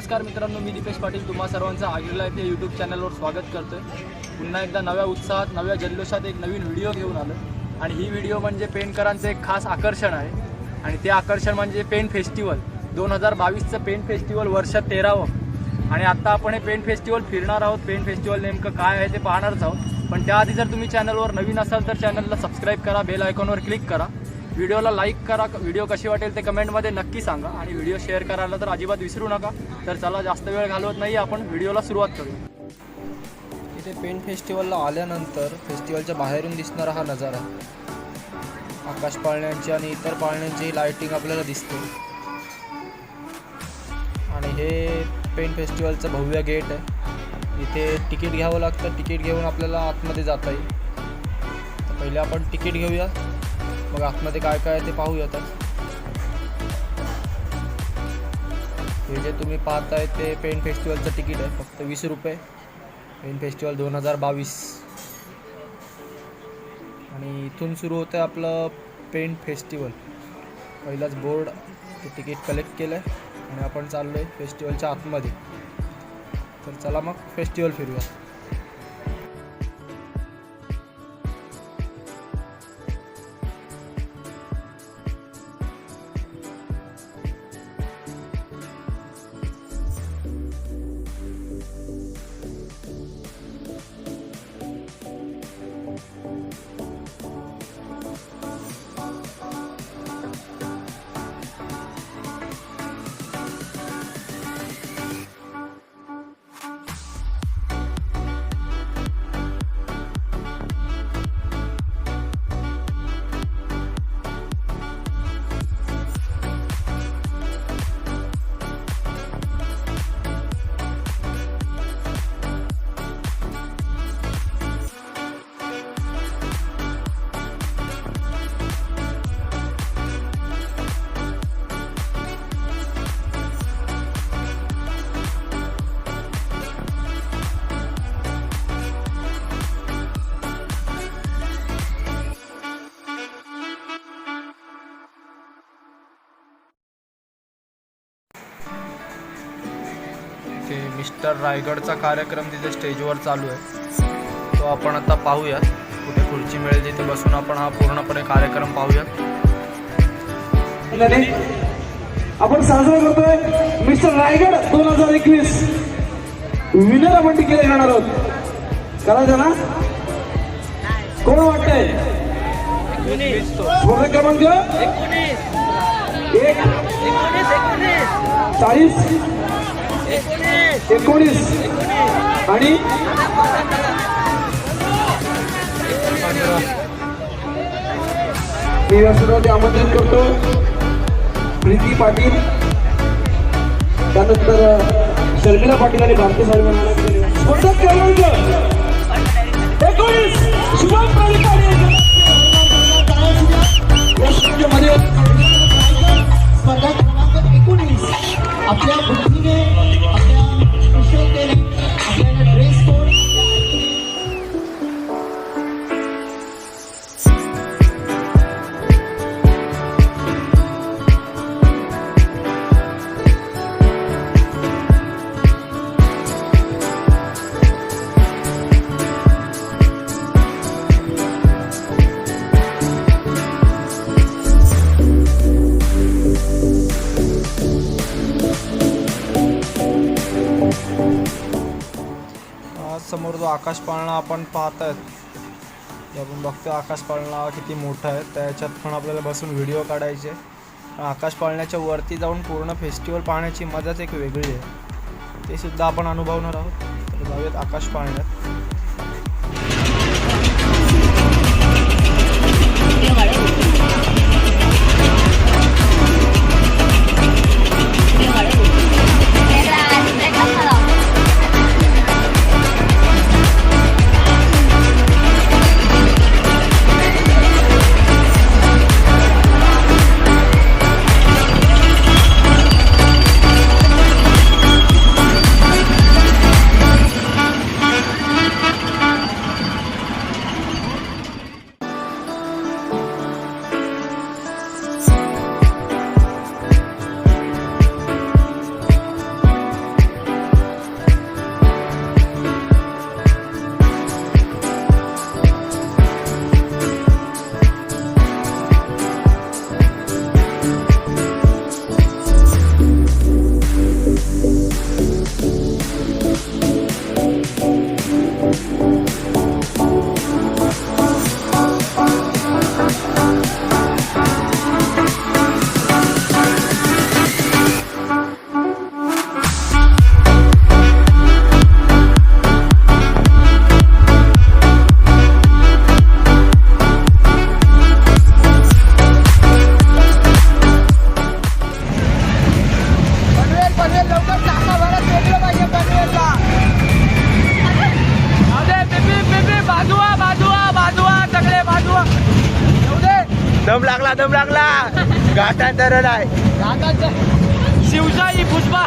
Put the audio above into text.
नमस्कार मित्रांनो, मी दीपेश पाटील तुम्हा सर्वांचं आगीला येथे यूट्यूब चॅनलवर स्वागत करतोय। पुन्हा एकदा नव्या उत्साहात नव्या जल्लोषात एक नवीन व्हिडिओ घेऊन आलो आणि ही व्हिडिओ म्हणजे पेनकरांचं एक खास आकर्षण आहे आणि ते आकर्षण म्हणजे पेन फेस्टिवल 2022चं पेन फेस्टिवल वर्ष 13वं। आणि आता आपण हे पेन फेस्टिवल फिरणार आहोत। पेन फेस्टिवल नेमकं काय आहे ते पाहणारच आहोत, पण त्याआधी जर तुम्ही चॅनलवर नवीन असाल तर चॅनलला सबस्क्राईब करा, बेल आयकॉनवर क्लिक करा, व्हिडिओला लाईक करा, व्हिडिओ कशी वाटेल ते कमेंटमध्ये नक्की सांगा आणि व्हिडिओ शेअर करायला तर अजिबात विसरू नका। तर चला जास्त वेळ घालवत नाही, आपण व्हिडिओला सुरुवात करूया। इथे पेन फेस्टिवलला आल्यानंतर फेस्टिवलच्या बाहेरून दिसणारा हा नजारा, आकाश पाळण्यांची आणि इतर पाळण्यांची लाइटिंग आपल्याला दिसते आणि हे पेन फेस्टिवलचं भव्य गेट आहे। इथे तिकीट घ्यावं लागतं, तिकीट घेऊन आपल्याला आतमध्ये जाता येईल। तर पहिले आपण तिकीट घेऊया, मग आतमध्ये काय काय ते पाहूयात। हे जे तुम्ही पाहताय ते पेन फेस्टिवलचं तिकीट आहे, फक्त 20 रुपये। पेन फेस्टिवल 2022 आणि इथून सुरू होतं आपलं पेन फेस्टिवल। पहिलाच बोर्ड ते तिकीट कलेक्ट केलं आहे आणि आपण चाललो आहे फेस्टिवलच्या आतमध्ये। तर चला मग फेस्टिवल फिरूया। ते मिस्टर रायगडचा कार्यक्रम तिथे स्टेजवर चालू आहे, तो आपण आता पाहूया। कुठे खुर्ची मिळेल तिथे बसून आपण हा पूर्णपणे कार्यक्रम पाहूया। आपण साजरा करतोय मिस्टर रायगड 2021 विनर आपण तिकीट घेणार आहोत। करायचं ना? कोण वाटतंय? स्पर्धक क्रमांक 19 आणि मी या सर्वांचे आमंत्रित करतो प्रीती पाटील, त्यानंतर शर्मिला पाटील आणि भारती साहेब। स्पर्धक क्रमांक 19 शुभम प्राधिकारी मध्ये स्पर्धा क्रमांक 19 आपल्या बुद्धीने आपल्या कुशलतेने आपल्याला ड्रेस कोड समोर जो आकाश पाळणा आपण पाहत आहेत, आपण बघतो आकाश पाळणा किती मोठा आहे। त्याच्यात पण आपल्याला बसून व्हिडिओ काढायचे। आकाश पाळण्याच्या वरती जाऊन पूर्ण फेस्टिवल पाहण्याची मजाच एक वेगळी आहे, ते सुद्धा आपण अनुभवणार आहोत। तर जाऊयात आकाश पाळण्यात। दम लागला घाटात धरण आहे शिवशाही पुष्पा